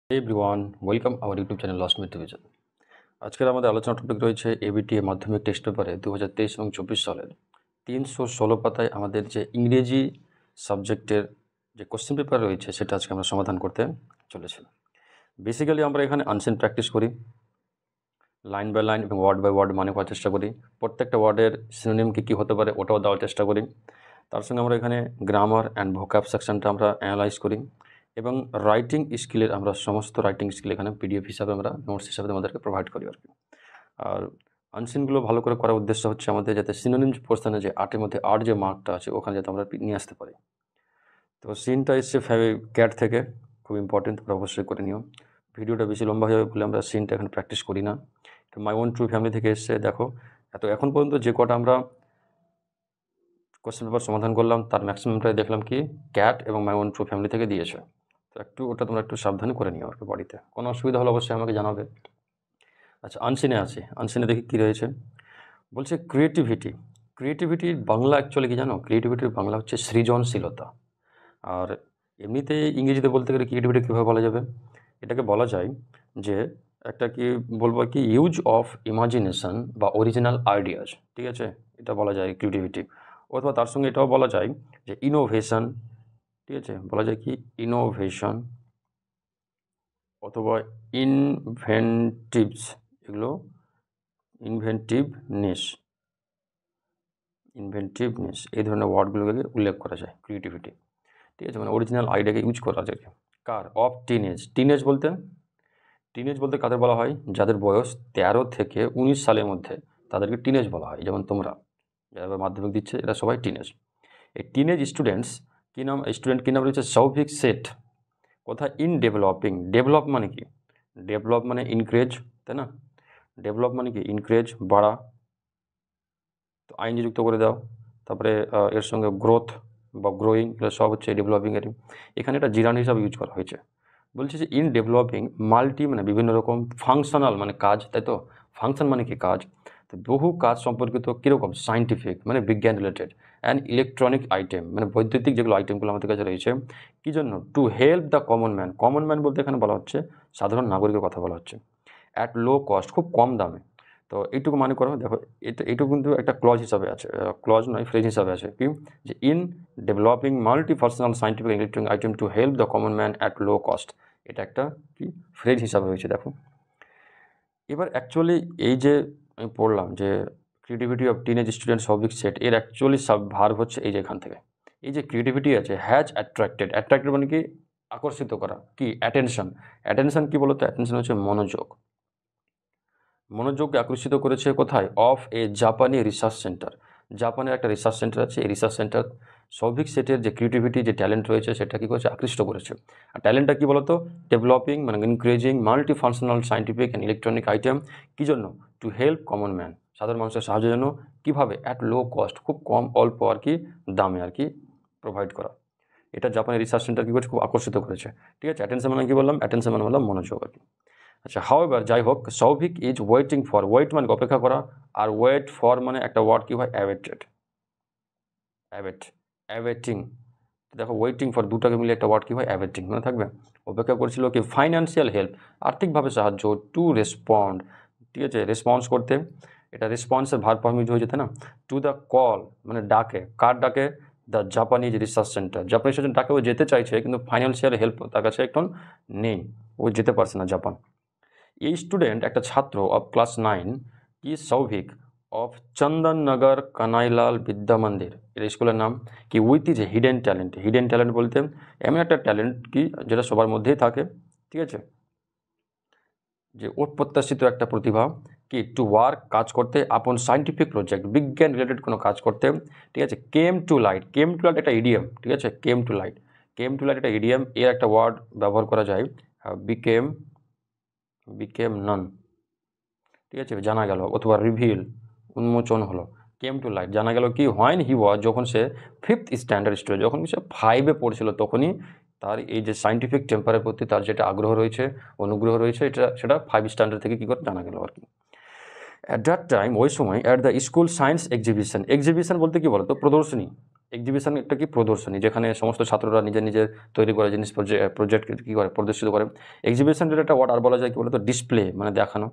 Hey everyone, welcome our YouTube channel Lost Myth Division। আজকের আমাদের আলোচনা টপিক রয়েছে এবিটিএ মাধ্যমিক টেস্ট পেপারে 2023 এবং 24 সালের 316 পাতায় আমাদের যে ইংরেজি সাবজেক্টের যে কোশ্চেন পেপার রয়েছে সেটা আজকে আমরা সমাধান করতে চলেছি। বেসিক্যালি আমরা এখানে আনসেন প্র্যাকটিস করি, লাইন বাই লাইন এবং ওয়ার্ড বাই ওয়ার্ড মানে করার চেষ্টা করি, প্রত্যেকটা ওয়ার্ডের সিনোনিম কী হতে পারে ওটাও দেওয়ার চেষ্টা করি। তার সঙ্গে আমরা এখানে গ্রামার অ্যান্ড ভোকাব সেকশনটা আমরা অ্যানালাইজ করি এবং রাইটিং স্কিলের আমরা সমস্ত রাইটিং স্কিল এখানে পিডিএফ হিসাবে আমরা নোটস হিসাবে আমাদেরকে প্রোভাইড করি আর কি। আর আনসিনগুলো ভালো করে করার উদ্দেশ্য হচ্ছে আমাদের যাতে সিনোনিম পোর্শনে যে আটের মধ্যে আট যে মার্কটা আছে ওখানে যাতে আমরা নিয়ে আসতে পারি। তো সিনটা এসছে ক্যাট থেকে, খুব ইম্পর্টেন্ট, তোমরা অবশ্যই করে নিও। ভিডিওটা বেশি লম্বা হয়ে যাবে বলে আমরা সিনটা এখন প্র্যাকটিস করি না। তো মাই ওন ট্রু ফ্যামিলি থেকে এসছে, দেখো এখন পর্যন্ত যে কটা আমরা কোশ্চেন পেপার সমাধান করলাম তার ম্যাক্সিমামটাই দেখলাম কি ক্যাট এবং মাই ওন ট্রু ফ্যামিলি থেকে দিয়েছে। তো ওটা তোমরা একটু সাবধানে করে নিও আর কি বাড়িতে। কোনো অসুবিধা হলে অবশ্যই আমাকে জানাবে। আচ্ছা, আনসিনে আছে, আনসিনে দেখি কী রয়েছে। বলছে ক্রিয়েটিভিটির বাংলা অ্যাকচুয়ালি কি জানো? ক্রিয়েটিভিটির বাংলা হচ্ছে সৃজনশীলতা। আর এমনিতে ইংরেজিতে বলতে গেলে ক্রিয়েটিভিটি কীভাবে বলা যাবে? এটাকে বলা যায় যে একটা কি বলবো কি ইউজ অফ ইমাজিনেশন বা অরিজিনাল আইডিয়াস, ঠিক আছে, এটা বলা যায় ক্রিয়েটিভিটি। অথবা তার সঙ্গে এটাও বলা যায় যে ইনোভেশন, ঠিক আছে, বলা যায় কি ইনোভেশন অথবা ইনভেন্টিভস, এগুলো ইনভেন্টিভনেস এই ধরনের ওয়ার্ডগুলোকে উল্লেখ করা যায় ক্রিয়েটিভিটি, ঠিক আছে, মানে অরিজিনাল আইডিয়াকে ইউজ করা যায়। কার? অফ টিনেজ বলতে কাদের বলা হয়? যাদের বয়স 13 থেকে 19 সালের মধ্যে তাদেরকে টিনেজ বলা হয়। যেমন তোমরা যারা মাধ্যমিক দিচ্ছে এরা সবাই টিনেজ। এই টিনেজ স্টুডেন্ট কি নাম রয়েছে? সৌভিক সেট। কোথায়? In developing. ডেভেলপ মানে কি? ডেভেলপ মানে ইনক্রেজ, তাই না? ডেভেলপ মানে কি ইনক্রেজ, বাড়া, তো আইনজি যুক্ত করে দাও। তারপরে এর সঙ্গে গ্রোথ বা গ্রোয়িং, এগুলো সব হচ্ছে ডেভেলপিংয়েরই। এখানে এটা জিরান হিসাবে ইউজ করা হয়েছে। বলছে যে ইন ডেভেলপিং মাল্টি মানে বিভিন্ন রকম, ফাংশনাল মানে কাজ, তাই তো? ফাংশন মানে কি? কাজ। তো বহু কাজ সম্পর্কিত কীরকম? সায়েন্টিফিক মানে বিজ্ঞান রিলেটেড, অ্যান্ড ইলেকট্রনিক আইটেম মানে বৈদ্যুতিক যেগুলো আইটেমগুলো আমাদের কাছে রয়েছে। কী জন্য? To help the common man বলতে এখানে বলা হচ্ছে সাধারণ নাগরিকের কথা বলা হচ্ছে। অ্যাট লো কস্ট, খুব কম দামে। তো এইটুকু মানে করো, দেখো এইটুকু কিন্তু একটা ক্লজ হিসাবে আছে, ক্লজ নয় ফ্রেজ হিসাবে আছে কি, যে in developing multi personal scientific electronic item to help the common man at low cost, এটা একটা কি ফ্রেজ হিসাবে হয়েছে। দেখো এবার অ্যাকচুয়ালি এই যে আমি পড়লাম যে creativity of teenage student Souvik set, এর অ্যাকচুয়ালি ভার্ব হচ্ছে এই যে এখান থেকে, এই যে ক্রিয়েটিভিটি আছে, হ্যাজ অ্যাট্রাক্টেড মানে কি আকর্ষিত করা, কি অ্যাটেনশন কি বলতো? অ্যাটেনশন হচ্ছে মনোযোগকে আকর্ষিত করেছে কোথায়? অফ এ জাপানি রিসার্চ সেন্টার। জাপানের একটা রিসার্চ সেন্টার আছে, এই রিসার্চ সেন্টার সৌভিক সেটের যে ক্রিয়েটিভিটি যে ট্যালেন্ট রয়েছে সেটা কী করেছে? আকৃষ্ট করেছে। আর ট্যালেন্টটা কী বলতো? ডেভেলপিং মানে increasing multi functional scientific and electronic item, কী জন্য? টু হেল্প কমন ম্যান, সাধারণ মানুষের সাহায্যের জন্য। কীভাবে? অ্যাট লো কস্ট, খুব কম অল্প আর কি দামে আর কি প্রোভাইড করা। এটা জাপানের রিসার্চ সেন্টার কী করেছে? খুব আকর্ষিত করেছে, ঠিক আছে। অ্যাটেনশন মানে কী বললাম? অ্যাটেনশন মানে বললাম মনোযোগ আর কি। আচ্ছা, হাউএভার যাই হোক, Souvik is waiting for, wait মানে অপেক্ষা করা, আর ওয়েট ফর মানে একটা ওয়ার্ড কি হয়? অ্যাওয়েটিং। দেখো ওয়েটিং ফর দুটাকে মিলে একটা ওয়ার্ড কি হয়? অ্যাওয়েটিং, মনে থাকবে। অপেক্ষা করছিল কি? ফাইন্যান্সিয়াল হেল্প, আর্থিকভাবে সাহায্য, টু রেসপন্ড, ঠিক আছে, রেসপন্স করতে, এটা রেসপন্সের ভার্ব ফর্ম ইউজ হয়েছে, তাই না? টু দ্য কল মানে ডাকে, কার ডাকে? The Japanese research centre, Japanese research ডাকে ও যেতে চাইছে কিন্তু ফাইন্যান্সিয়াল হেল্প তার কাছে এখন নেই, ও যেতে পারছে না জাপান। এই স্টুডেন্ট একটা ছাত্র অফ ক্লাস 9 কি সৌভিক অফ চন্দননগর কানাইলাল বিদ্যা মন্দির, এর স্কুলের নাম কি, উইথ ইজ হিডেন ট্যালেন্ট বলতে এমন একটা ট্যালেন্ট কি যেটা সবার মধ্যেই থাকে, ঠিক আছে, যে অপ্রত্যাশিত একটা প্রতিভা, কি টু ওয়ার্ক কাজ করতে, আপন সায়েন্টিফিক প্রজেক্ট বিজ্ঞান রিলেটেড কোনো কাজ করতে, ঠিক আছে। কেম টু লাইট একটা ইডিয়াম, ঠিক আছে। কেম টু লাইট একটা ইডিয়াম, এর একটা ওয়ার্ড ব্যবহার করা যায় বিকেম নন, ঠিক আছে, জানা গেল, অথবা রিভিল উন্মোচন হলো। কেম টু লাইট জানা গেল কি হোয়েন হি ওয়াজ, যখন সে 5th স্ট্যান্ডার্ড স্টুডেন্ট, যখন সে 5-এ পড়ছিল তখনই তার এই যে সায়েন্টিফিক টেম্পারের প্রতি তার যেটা আগ্রহ রয়েছে, অনুগ্রহ রয়েছে, সেটা 5 স্ট্যান্ডার্ড থেকে কী করে জানা গেল আর কি। অ্যাট দ্যাট টাইম, ওই সময়, at the school science exhibition বলতে কী বলতো? প্রদর্শনী, এক্সিবিশন একটা কি প্রদর্শনী, যেখানে সমস্ত ছাত্ররা নিজের নিজের তৈরি করা জিনিস প্রজেক্ট কী করে প্রদর্শিত করে। এক্সিবিশন যেটা একটা ওয়ার্ড আর বলা যায় কি বলতো ডিসপ্লে মানে দেখানো,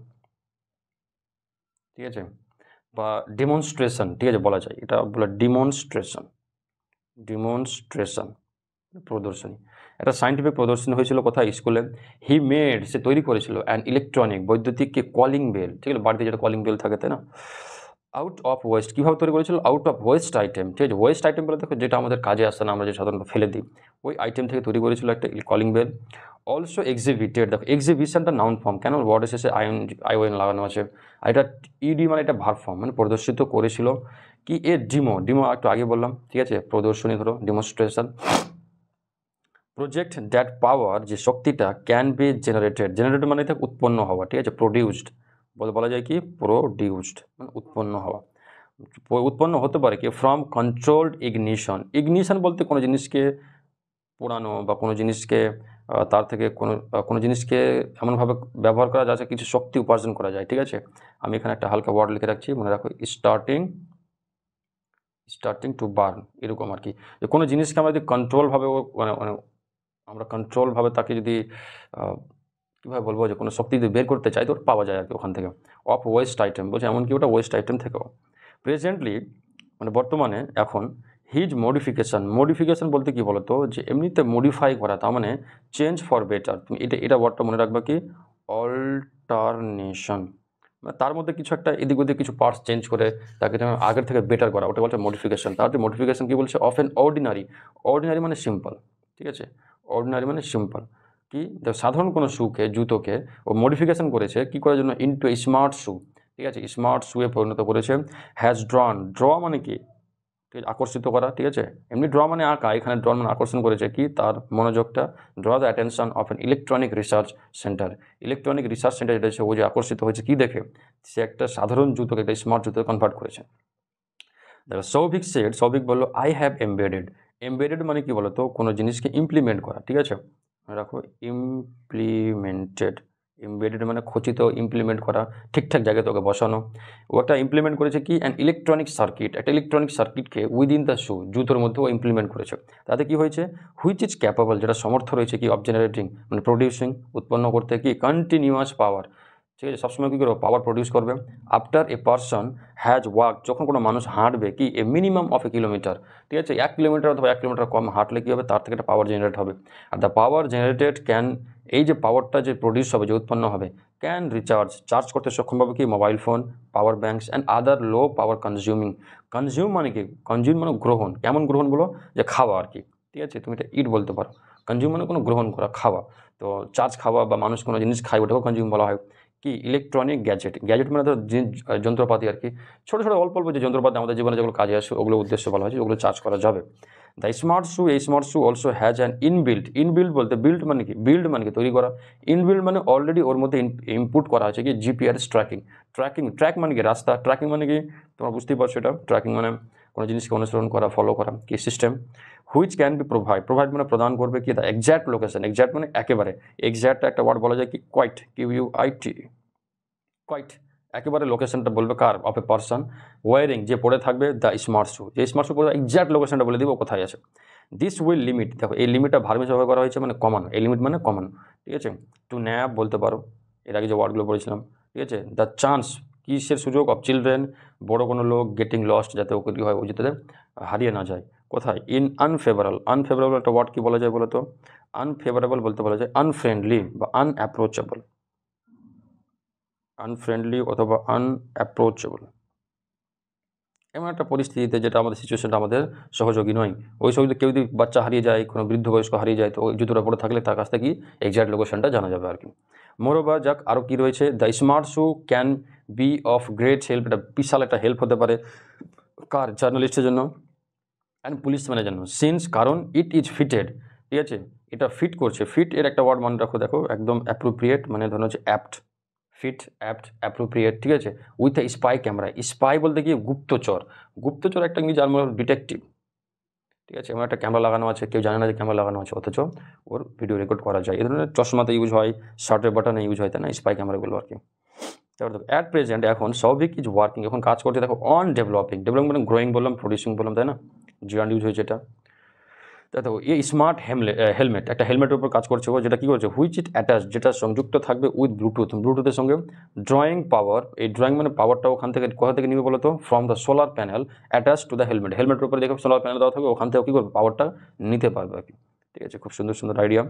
ঠিক আছে, বা ডেমনস্ট্রেশন, ঠিক আছে বলা যায়, এটা বলে ডেমনস্ট্রেশন প্রদর্শনী। একটা সায়েন্টিফিক প্রদর্শনী হয়েছিল কোথায়, স্কুলে। হি মেড, সে তৈরি করেছিল অ্যান ইলেকট্রনিক বৈদ্যুতিক কলিং বেল, ঠিক আছে, বাড়িতে যেটা কলিং বেল থাকে তাই না, আউট অফ ওয়েস্ট। কীভাবে তৈরি করেছিল, আউট অফ ওয়েস্ট আইটেম, ঠিক আছে, ওয়েস্ট আইটেম বলে দেখো যেটা আমাদের কাজে আসে না, আমরা যে সাধারণত ফেলে দিই, ওই আইটেম থেকে তৈরি করেছিল একটা কলিং বেল। অলসো এক্সিবিটেড, দেখো এক্সিবিশনটা নাউন ফর্ম, কেন ওয়ার্ডের শেষে আইওএন লাগানো আছে, আর এটা ইডি মানে এটা ভার্ব ফর্ম, মানে প্রদর্শিত করেছিল কি এ ডিমো একটু আগে বললাম, ঠিক আছে, প্রদর্শনী ধরো ডেমনস্ট্রেশন। প্রজেক্ট দ্যাট পাওয়ার, যে শক্তিটা ক্যান বি জেনারেটেড মানে এটা উৎপন্ন হওয়া, ঠিক আছে, প্রডিউসড বলা যায় কি প্রডিউসড মানে উৎপন্ন হওয়া, উৎপন্ন হতে পারে কি ফ্রম কন্ট্রোলড ইগনিশন বলতে কোনো জিনিসকে পোড়ানো বা কোনো জিনিসকে তার থেকে কোনো জিনিসকে এমনভাবে ব্যবহার করা যাচ্ছে কিছু শক্তি উপার্জন করা যায়, ঠিক আছে। আমি এখানে একটা হালকা ওয়ার্ড লিখে রাখছি, মনে রাখো, স্টার্টিং টু বার্ন, এরকম আর কি, যে কোনো জিনিসকে আমরা যদি কন্ট্রোলভাবে মানে আমরা কন্ট্রোলভাবে তাকে যদি কীভাবে বলবো, যে কোনো শক্তি যদি বের করতে চাই তো পাওয়া যায় আর কি ওখান থেকে। অফ ওয়েস্ট আইটেম বলছে এমনকি ওটা ওয়েস্ট আইটেম থেকেও। প্রেজেন্টলি মানে বর্তমানে এখন, হিজ মডিফিকেশন বলতে কি বলতো, যে এমনিতে মডিফাই করা, তার মানে চেঞ্জ ফর বেটার। তুমি এটা ওয়ার্ডটা মনে রাখবা কি অল্টারনেশন, মানে তার মধ্যে কিছু একটা এদিক ওদিক কিছু পার্টস চেঞ্জ করে তাকে আগের থেকে বেটার করা, ওটা বলছে মডিফিকেশন। তার যে মডিফিকেশন কি বলছে, অফ এন অর্ডিনারি মানে সিম্পল, ঠিক আছে, অর্ডিনারি মানে সিম্পল কি, সাধারণ কোনো জুতোকে ও মডিফিকেশন করেছে কি করার জন্য, ইনটু স্মার্ট শু, ঠিক আছে, স্মার্ট শুয়ে পরিণত করেছে। হ্যাজ ড্র মানে কি, ঠিক আছে, আকর্ষিত করা, ঠিক আছে, এমনি ড্র মানে আঁকা, এখানে ড্র মানে আকর্ষণ করেছে কি তার মনোযোগটা। Draw the attention of an electronic research centre যেটা হচ্ছে ও যে আকর্ষিত হয়েছে কি দেখে, সে একটা সাধারণ জুতোকে একটা স্মার্ট জুতোকে কনভার্ট করেছে। দেখো সৌভিক বললো আই হ্যাভ এমবেডেড মানে কি বলতো, কোনো জিনিসকে ইমপ্লিমেন্ট করা, ঠিক আছে, রাখো এমবেডেড মানে খচিত, ইমপ্লিমেন্ট করা, ঠিকঠাক জায়গায় তোকে বসানো। ও একটা ইমপ্লিমেন্ট করেছে কি একটা ইলেকট্রনিক সার্কিটকে উইদিন দ্য শু, জুতোর মধ্যে ও ইমপ্লিমেন্ট করেছে। তাতে কি হয়েছে, হুইচ ইজ ক্যাপাবল, যেটা সমর্থ রয়েছে কি অফ জেনারেটিং মানে প্রডিউসিং, উৎপন্ন করতে কি কন্টিনিউয়াস পাওয়ার, ঠিক আছে, সবসময় কী করবো পাওয়ার প্রডিউস করবে। After a person has walk, যখন কোনো মানুষ হাঁটবে কি এ মিনিমাম অফ এ কিলোমিটার, ঠিক আছে, 1 কিলোমিটার অথবা 1 কিলোমিটার কম হাঁটলে কী হবে, তার থেকে একটা পাওয়ার জেনারেট হবে। Are the power generated can, এই যে পাওয়ারটা যে প্রডিউস হবে, যে উৎপন্ন হবে, ক্যান চার্জ করতে সক্ষম হবে কি mobile phone, power banks and other low power consume মানে কি, কনজিউম মানে গ্রহণ, কেমন গ্রহণ বলো, যে খাওয়া আর কি, ঠিক আছে, তুমি এটা ইট বলতে পারো। কনজিউম মানে কোনো গ্রহণ করা, খাওয়া, তো চার্জ খাওয়া বা মানুষ কোনো জিনিস খায় ওটাকেও কনজিউম বলা হয়। কি ইলেকট্রনিক গ্যাজেট মানে ধরো যন্ত্রপাতি আর কি, ছোটো অল্প যে যন্ত্রপাতি আমাদের জীবনে যেগুলো কাজে আসে ওগুলো উদ্দেশ্য বলা হয়েছে, ওগুলো চার্জ করা যাবে। The smart shoe also has an inbuilt বলতে বিল্ড মানে কি তৈরি করা, ইনবিল্ড মানে অলরেডি ওর মধ্যে ইনপুট করা আছে কি জিপিআরএস ট্র্যাক মানে কি রাস্তা, ট্র্যাকিং মানে কি তোমরা বুঝতেই পারছো, এটা ট্র্যাকিং মানে কোনো জিনিসকে অনুসরণ করা, ফলো করা, কি system. Which can be provide মানে প্রদান করবে কি দ্য এক্স্যাক্ট লোকেশন, এক্স্যাক্ট মানে একেবারে, এক্স্যাক্ট একটা ওয়ার্ড বলা যায় কি কোয়াইট, কোয়াইট, একেবারে লোকেশনটা বলবে কার, অফ এ পারসন ওয়ারিং, যে পড়ে থাকবে দ্য স্মার্ট শু, যে স্মার্ট শু পড়ে এক্স্যাক্ট লোকেশনটা বলে দিব কোথায় আছে। দিস উইল লিমিট, দেখো এই লিমিটটা ভার্বে ব্যবহার করা হয়েছে মানে কমানো, এই লিমিট মানে কমানো, ঠিক আছে। টু ন্যাপ বলতে পারো, এর আগে যে ওয়ার্ডগুলো পড়েছিলাম, ঠিক আছে। দ্য চান্স, কিসের সুযোগ, অফ চিলড্রেন, বড় কোনো লোক, গেটিং লস্ট, যাতে ওকে কী হয় ও যেতে হারিয়ে না যায়, কোথায়, ইন আনফেভারেবল একটা ওয়ার্ড কি বলা যায় বলো তো, আনফেভারেবল বলতে বলা যায় আনফ্রেন্ডলি বা আনফ্রেন্ডলি অথবা আনঅ্যাপ্রোচেবল, এমন একটা পরিস্থিতিতে যেটা আমাদের সিচুয়েশনটা আমাদের সহযোগী নয়। ওই সময় কেউ যদি বাচ্চা হারিয়ে যায়, কোনো বৃদ্ধ বয়স্ক হারিয়ে যায়, তো ওই জুতোটা পরে থাকলে তার কাছ থেকে এক্স্যাক্ট লোকেশনটা জানা যাবে আর কি। মোরওভার, যাক আরও কী রয়েছে, the smart shoe can be of great help, এটা বিশাল একটা হেল্প হতে পারে কার, জার্নালিস্টের জন্য, অ্যান্ড পুলিশম্যানের জন্য, সিন্স কারণ, ইট ইজ ফিটেড, ঠিক আছে, এটা ফিট করছে, ফিট এর একটা ওয়ার্ড মনে রাখো, দেখো একদম অ্যাপ্রোপ্রিয়েট মানে ধরো হচ্ছে অ্যাপ্ট, অ্যাপ্রোপ্রিয়েট, ঠিক আছে, with a spy camera, spy বলতে কি গুপ্তচর একটা ইংরেজি, আর ডিটেকটিভ, ঠিক আছে, এমন একটা ক্যামেরা লাগানো আছে, কেউ জানে না যে ক্যামেরা লাগানো আছে, অথচ ওর ভিডিও রেকর্ড করা যায়, এই ধরনের চশমাতে ইউজ হয়, শার্টের বাটনে ইউজ হয়, তাই না, স্পাই ক্যামেরাগুলো আর কি। তারপর দেখো অ্যাট প্রেজেন্ট, এখন সৌভিক ইজ ওয়ার্কিং, এখন কাজ করছে দেখো অন ডেভেলপিং মানে গ্রোয়িং বললাম, প্রডিউসিং বললাম, তাই না, জিরান্ড ইউজ হয়েছে এটা। দেখো এই স্মার্ট হেলমেট, একটা হেলমেটের উপর কাজ করছে ও, যেটা কী করছে, হুইচ ইট অ্যাটাচ, যেটা সংযুক্ত থাকবে উইথ ব্লুটুথের সঙ্গে ড্রয়িং পাওয়ার। এই ড্রয়িং মানে পাওয়ারটা ওখান থেকে কোথা থেকে নিবে বলো তো, from the solar panel attach to the helmet. হেলমেটের উপরে দেখো সোলার প্যানেল দেওয়া থাকবে, ওখান থেকে কী করবে, পাওয়ারটা নিতে পারবে আর কি। ঠিক আছে, খুব সুন্দর সুন্দর আইডিয়া।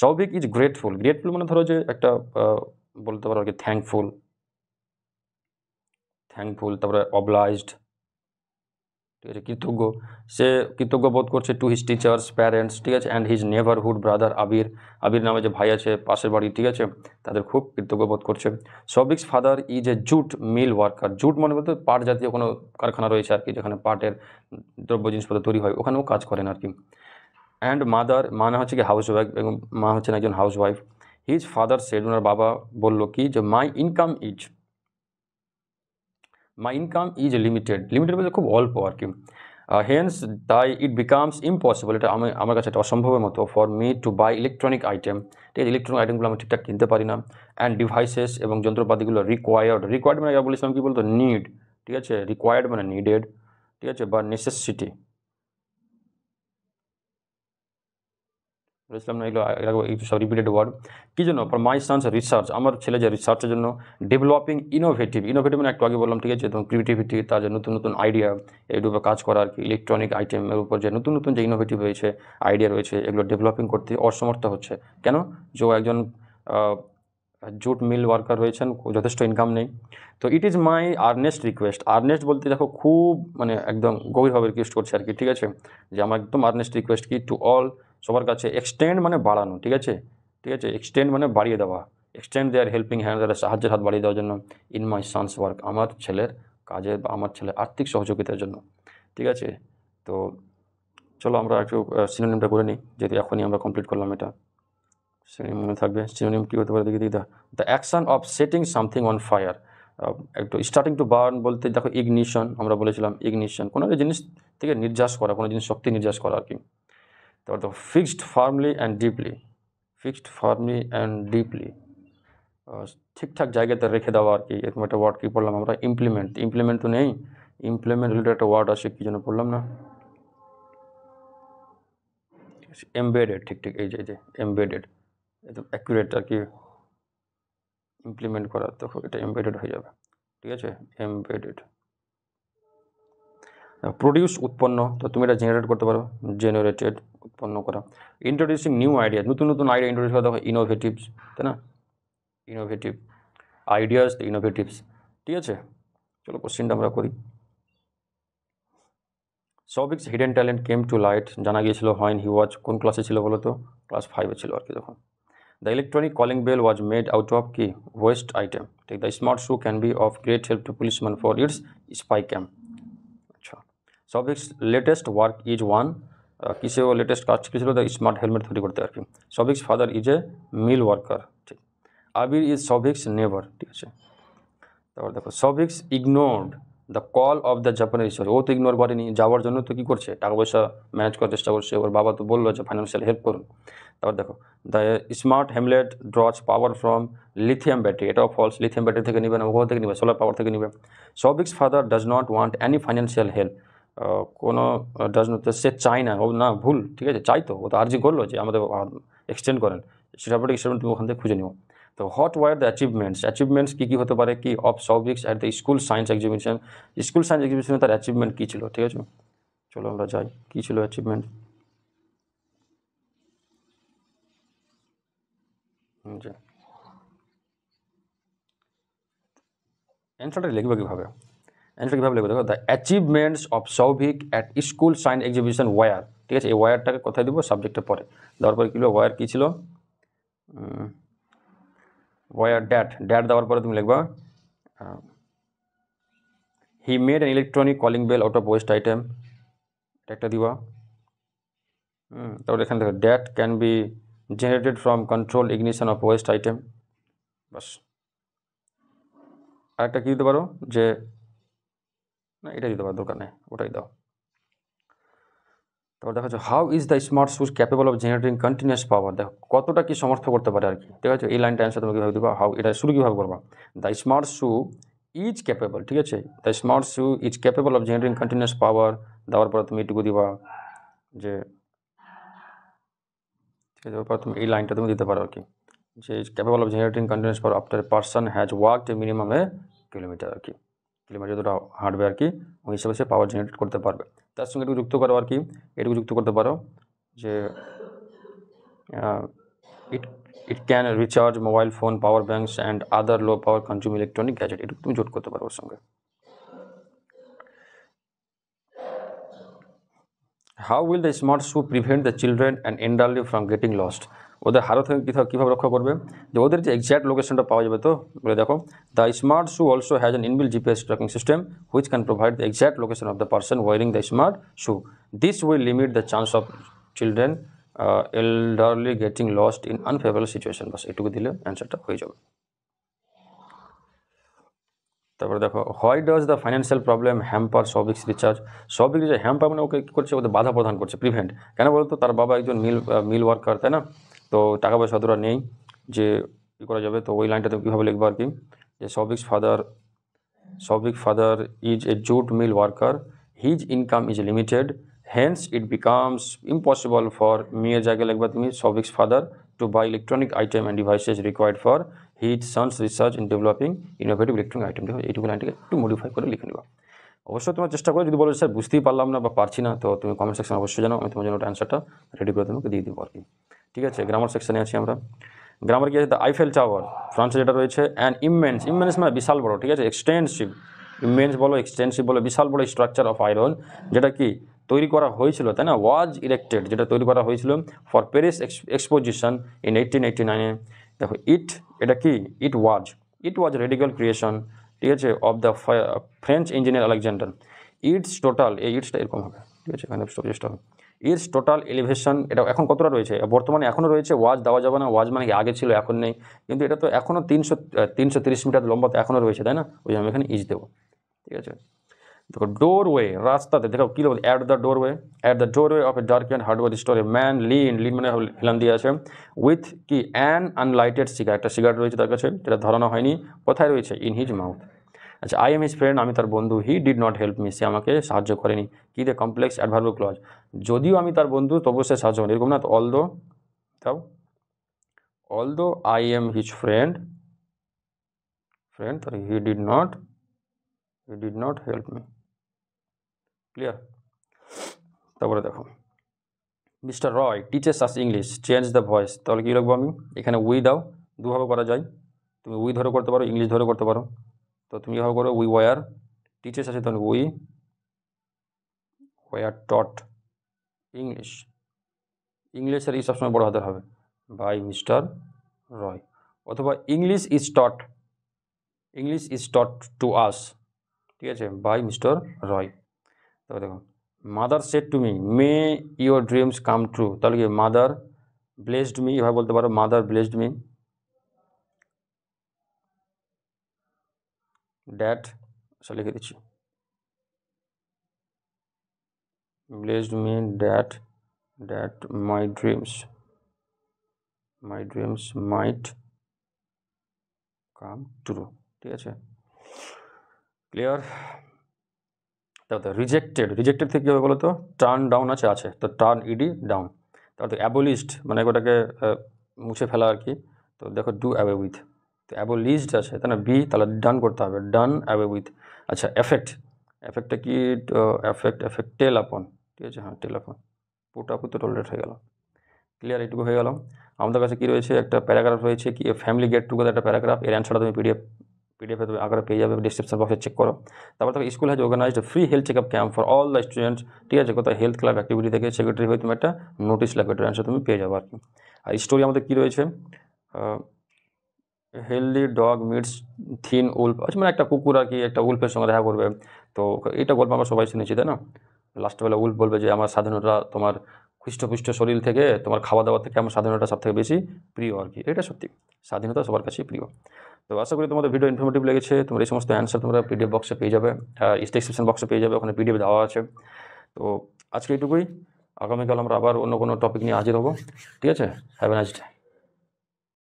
সৌভিক ইজ গ্রেটফুল মানে ধরো যে একটা বলতে পারো আর কি থ্যাঙ্কফুল, তারপরে অবলাইজড, ঠিক আছে, কৃতজ্ঞ। সে কৃতজ্ঞ বোধ করছে টু হিজ টিচার্স, প্যারেন্টস, ঠিক আছে, অ্যান্ড হিজ নেভারহুড ব্রাদার আবির নামে যে ভাই আছে পাশের বাড়ি, ঠিক আছে, তাদের খুব কৃতজ্ঞ বোধ করছে। Souvik's father is a jute mill worker. Jute মানে বলতে পাট জাতীয় কোনো কারখানা রয়েছে আর কি, যেখানে পাটের দ্রব্য জিনিসপত্র তৈরি হয়, ওখানেও কাজ করেন আর কি। অ্যান্ড মাদার মানে হচ্ছে কি হাউস ওয়াইফ, এবং মা হচ্ছেন একজন housewife. His father said, ওনার বাবা বললো কি যে মাই ইনকাম ইজ লিমিটেড বলতে খুব অল্প আর কি। হেন্স তাই ইট বিকামস ইম্পসিবল, এটা আমার কাছে এটা অসম্ভবের মতো, for me to buy electronic item, ঠিক আছে, ইলেকট্রনিক আইটেমগুলো আমি ঠিকঠাক কিনতে পারি না। অ্যান্ড ডিভাইসেস, এবং যন্ত্রপাতিগুলো রিকোয়ার্ড মানে বলেছিলাম কি বলতো, নিড, ঠিক আছে, রিকোয়ার্ড মানে নিডেড, ঠিক আছে, বা নেসেসিটি বলেছিলাম না, এগুলো সব রিপিটেড ওয়ার্ড। কী জন্য, ফর মাই সানস রিসার্চ, আমার ছেলে যে রিসার্চের জন্য। ডেভেলপিং ইনোভেটিভ মানে একটু আগে বললাম, ঠিক আছে, তখন ক্রিয়েটিভিটি, তার যে নতুন নতুন আইডিয়া, এর উপর কাজ করা আর কি। ইলেকট্রনিক আইটেমের উপর যে নতুন নতুন যে ইনোভেটিভ রয়েছে, আইডিয়া রয়েছে, এগুলো ডেভেলপিং করতে অসমর্থ হচ্ছে। কেন, যে একজন জুট মিল ওয়ার্কার রয়েছেন, যথেষ্ট ইনকাম নেই। তো it is my earnest request, earnest বলতে দেখো খুব মানে একদম গভীরভাবে রিকোয়েস্ট করছে আর কি, ঠিক আছে, যে আমার একদম আর্নেস্ট রিকোয়েস্ট কি, টু অল, সবার কাছে, এক্সটেন্ড মানে বাড়ানো, ঠিক আছে, এক্সটেন্ড মানে বাড়িয়ে দেওয়া, এক্সটেন্ড দেয়ার হেল্পিং হ্যান্ড, তাদের সাহায্যের হাত বাড়িয়ে দেওয়ার জন্য, ইন মাই সানস ওয়ার্ক, আমার ছেলের কাজে বা আমার ছেলের আর্থিক সহযোগিতার জন্য, ঠিক আছে। তো চলো আমরা একটু সিনোনিমটা করে নিই, যেহেতু এখনই আমরা কমপ্লিট করলাম এটা। সিনোনিম মনে থাকবে, সিনোনিম কী হতে পারে দেখি the action of setting something on fire. একটু স্টার্টিং টু বার্ন বলতে দেখো ইগনিশন, আমরা বলেছিলাম ইগনিশন, কোনো একটা জিনিস থেকে নির্যাস করা, কোনো জিনিস শক্তি নির্যাস করা আর কি। তারপর তো ফিক্সড ফার্মলি অ্যান্ড ডিপলি, ঠিকঠাক জায়গাতে রেখে দেওয়া আর কি। এরকম একটা ওয়ার্ড কী পড়লাম আমরা, ইমপ্লিমেন্ট তো নেই, ইমপ্লিমেন্ট রিলেটেড একটা ওয়ার্ড আছে, কী জন্য পড়লাম না, এমবেডেড, ঠিক এই যে এমবেডেড, একদম অ্যাকুরেট আর কি, ইমপ্লিমেন্ট করা, তো এটা এমবেডেড হয়ে যাবে, ঠিক আছে, এমবেডেড। প্রডিউস উৎপন্ন, তো তুমি এটা জেনারেট করতে পারো, জেনারেটেড, উৎপন্ন করা। ইন্ট্রোডিউসিং নিউ আইডিয়া, নতুন নতুন আইডিয়া ইন্ট্রোডিউস করা, দেখো ইনোভেটিভস, তাই না, ইনোভেটিভ আইডিয়াস, ইনোভেটিভস, ঠিক আছে। চলো কোশ্চেনটা আমরা করি। Souvik's hidden talent came to light, জানা গিয়েছিল হোয়েন হি ওয়াজ, কোন ক্লাসে ছিল বলো তো, ক্লাস 5-এ ছিল আর কি তখন। The electronic calling bell was made out of কি, ওয়েস্ট আইটেম, ঠিক। The smart shoe can be of great help to policeman for its spy camp. আচ্ছা, Souvik's latest work is one, কিসে ও লেটেস্ট কাজ শিখেছিল, দ্য স্মার্ট হেলমেট তৈরি করতে আর কি। Souvik's father is a mill worker, ঠিক। আবির ইজ সৌভিকস নেভার, ঠিক আছে। তারপর দেখো Souvik's ignored the call of the Japanese, ও তো ইগনোর করেনি, যাওয়ার জন্য তো কী করছে, টাকা পয়সা ম্যানেজ করার চেষ্টা করছে, ওর বাবা তো বললো যে ফাইন্যান্সিয়াল হেল্প করুন। তারপর দেখো the smart Hamlet ড্রজ power from lithium battery, এটাও ফলস, লিথিয়াম ব্যাটারি থেকে নেবে না, ওখান থেকে নেবে, সোলার পাওয়ার থেকে নেবে। Souvik's father does not want any financial help, কোনো ডাজ নট, সে চায় না, ও না ভুল, ঠিক আছে, চাই তো, ও তো আর্জি করলো যে আমাদের এক্সটেন্ড করেন, সেটা স্টেটমেন্ট তুমি ওখান থেকে খুঁজে নিও। তো হোয়াট ওয়ার দ্য অ্যাচিভমেন্টস কী কী হতে পারে কি, of Souvik's at the school science exhibition, তার অ্যাচিভমেন্ট কী ছিল, ঠিক আছে। চলো আমরা যাই, কী ছিল অ্যাচিভমেন্ট, অ্যান্সারটা লিখবে কীভাবে, লিখবে দেখো, the achievements of Souvik at school science exhibition war, ঠিক আছে, এই ওয়ারটাকে কোথায় দেবো, সাবজেক্টের পরে দেওয়ার পরে কী হলো, ওয়ার কী ছিল, ওয়ার ড্যাট দেওয়ার পরে তুমি লিখবা he made an electronic calling bell out of waste item, একটা দিবা। তারপরে এখানে দেখো that can be generated from control ignition of waste item, বাস। আরেকটা কী দিতে পারো, যে না এটা দিতে পারো, দরকার নেই, ওটাই দাও। তারপর দেখা যাচ্ছে how is the smart shoes capable of generating continuous power, দেখো কতটা কি সমর্থ করতে পারে আর কি, ঠিক আছে। এই লাইনটা অ্যান্সার তুমি কীভাবে দেবা, হাউ, এটা শুরু কীভাবে করবা, the smart shoe is capable, ঠিক আছে, the smart shoe is capable of generating continuous power দেওয়ার পর তুমি এটুকু দিবা যে ঠিক আছে, তারপর তুমি এই লাইনটা তুমি দিতে পারো আর কি, যে capable of generating continuous power after a person has worked a minimum a kilometre আর কি, কিলোমিটার যতটা হাঁটবে আর কি ওই হিসাবে সে পাওয়ার জেনারেট করতে পারবে। তার সঙ্গে এটুকু যুক্ত করো আর কি, এটুকু যুক্ত করতে পারো যে it can recharge mobile phone, power banks and other low power consume electronic gadget, এটুকু তুমি যোগ করতে পারো ওর সঙ্গে। How will the smart shoe prevent the children and elderly from getting lost, ওদের হারও থেকে কীভাবে রক্ষা করবে, যে ওদের যে এক্স্যাক্ট লোকেশনটা পাওয়া যাবে। তো বলে দেখো, the smart shoe also has an inbuilt GPS tracking system which can provide the exact location of the person wearing the smart shoe, this will limit the chance of children elderly getting lost in unfavourable situation. বাস এটুকু দিলে অ্যান্সারটা হয়ে যাবে। তারপরে দেখো, why does the financial problem hamper Souvik's research, Souvik research hamper মানে okay কী করছে, ওদের বাধা প্রদান করছে, প্রিভেন্ট কেন বলতো, তার বাবা একজন মিল ওয়ার্কার, তাই না, তো টাকা পয়সা অতটা নেই যে কী করা যাবে। তো ওই লাইনটা তুমি কীভাবে লিখবো আর কি, যে Souvik father is a jute mill worker, his income is limited, hence it becomes impossible for, মেয়ের জায়গায় লিখবা তুমি Souvik's father to buy electronic item and devices required for his son's research in developing innovative electronic item. দেখো এইটুকু লাইনটাকে একটু modify করে লিখে নেবা। অবশ্যই তোমার চেষ্টা করো, যদি বলো স্যার বুঝতেই পারলাম না বা পারছি না, তো তুমি কমেন্ট সেকশনে অবশ্যই জানাও, আমি তোমার জন্য অ্যান্সারটা রেডি করে তোমাকে দিয়ে দেবো আর কি। ঠিক আছে, গ্রামার সেকশনে আছি আমরা। গ্রামার কি আছে, দ্য আইফেল টাওয়ার ফ্রান্সে যেটা রয়েছে, অ্যান্ড ইমেন্স মানে বিশাল বড়, ঠিক আছে, এক্সটেন্সিভ, ইমেন্স বলো এক্সটেন্সিভ বলো, বিশাল বড় স্ট্রাকচার অফ আয়রন, যেটা কি তৈরি করা হয়েছিল, তাই না, ওয়াজ ইরেক্টেড, যেটা তৈরি করা হয়েছিল ফর প্যারিস এক্সপোজিশন ইন 1889। দেখো এটা কি, ইট ওয়াজ রেডিক্যাল ক্রিয়েশন, ঠিক আছে, of the French engineer Alexander. It's total, এই ইটসটা এরকম হবে, ঠিক আছে, এখানে স্টপেজটা হবে। ইটস টোটাল এলিভেশন, এটা এখন কতটা রয়েছে, বর্তমানে এখনও রয়েছে, ওয়াজ দেওয়া যাবে না, ওয়াজ মানে কি আগে ছিল এখন নেই, কিন্তু এটা তো এখনও 330 মিটার লম্বাতে এখনও রয়েছে, তাই না, ওই জন্য আমি এখানে ইজ দেবো। ঠিক আছে, দেখো ডোরওয়ে, রাস্তাতে, দেখো কী বলবো, at the doorway of a dark and hardware store a man lean মানে হিলান দিয়ে আছে, উইথ কি অ্যান আনলাইটেড সিগারেট, একটা সিগারেট রয়েছে তার কাছে, যেটা ধরানো হয়নি, কোথায় রয়েছে, ইন হিজ মাউথ। আচ্ছা, আই এম হিজ ফ্রেন্ড, আমি তার বন্ধু, he did not help me, সে আমাকে সাহায্য করেনি, কি দে কমপ্লেক্স অ্যাডভার্ব ক্লজ, যদিও আমি তার বন্ধু তবুও সে সাহায্য করেনি, এরকম না, তো although I am his friend, তাহলে he did not help me. Clear? তারপরে দেখো, mister Roy teaches us English, change the voice, তাহলে কী লিখবো আমি, এখানে উই দাও, দুভাবে করা যায়, তুমি উই ধরে করতে পারো, ইংলিশ ধরে করতে পারো, তো তুমি কীভাবে করো, উই ওয়ার টিচেস আছে, তাহলে উই ওয়ার টট ইংলিশের এই সবসময় বড় হাতের হবে, বাই মিস্টার রয়, অথবা English is taught to us, ঠিক আছে, বাই মিস্টার রয়। তবে দেখো, mother said to me may your dreams come true, তাহলে কি মাদার ব্লেসড মি, এভাবে বলতে পারো, মাদার ব্লেসড মি, ড্যাট লিখে দিচ্ছি, blessed me that my dreams might come true. ঠিক আছে, ক্লিয়ার? তারপর রিজেক্টেড থেকে কী হবে বলো তো, টার্ন ডাউন আছে, তো টার্ন ইডি ডাউন। তারপর অ্যাবলিশড মানে ওটাকে মুছে ফেলা আর কি, তো দেখো ডু অ্যাওয়ে উইথ, তো অ্যাবলিশড আছে, তাই না, বি, তাহলে ডান করতে হবে, ডান অ্যাওয়ে উইথ। আচ্ছা, এফেক্টটা কি, এফেক্ট টেল আপন, ঠিক আছে, হ্যাঁ টেল আপন, পুট আপ তো টোলেট হয়ে গেল। ক্লিয়ার? এইটুকু হয়ে গেল। আমাদের কাছে কী রয়েছে, একটা প্যারাগ্রাফ রয়েছে, কি ফ্যামিলি গেট টুগেদার, একটা প্যারাগ্রাফ, এর অ্যান্সারটা তুমি পিডিএফে তুমি আকারে পেয়ে যাবে, ডিসক্রিপশন বক্সে চেক করো। তারপর থেকে school has organised free health checkup camp for all the students, ঠিক আছে, কোথায় হেলথ ক্লাব অ্যাক্টিভিটি থেকে সেক্রেটারি হয়ে তুমি একটা নোটিশ লাগবে, এটার অ্যান্সার তুমি পেয়ে যাবে আর কি। আর স্টোরি আমাদের কী রয়েছে, healthy dog meets thin wolf, আচ্ছা মানে একটা কুকুর আর কি একটা উল্ফের সঙ্গে দেখা করবে, তো এটা গল্প আমরা সবাই শুনেছি, তাই না, লাস্টবেলা উল্ফ বলবে যে আমার স্বাধীনতা তোমার হৃষ্টপুষ্ট শরীর থেকে, তোমার খাওয়া দাওয়া থেকে আমার স্বাধীনতা সব থেকে বেশি প্রিয় আর কি, এটা সত্যি, স্বাধীনতা সবার কাছেই প্রিয়। তো আশা করি তোমাদের ভিডিও ইনফরমেটিভ লেগেছে, তোমার এই সমস্ত অ্যান্সার তোমরা পিডিএফ বক্সে পেয়ে যাবে, ডিসক্রিপশন বক্সে পেয়ে যাবে, ওখানে পিডিএফ দেওয়া আছে। তো আজকে এইটুকুই, আগামীকাল আমরা আবার অন্য কোনো টপিক নিয়ে হাজির হবো, ঠিক আছে, হ্যাভ এ নাইস ডে।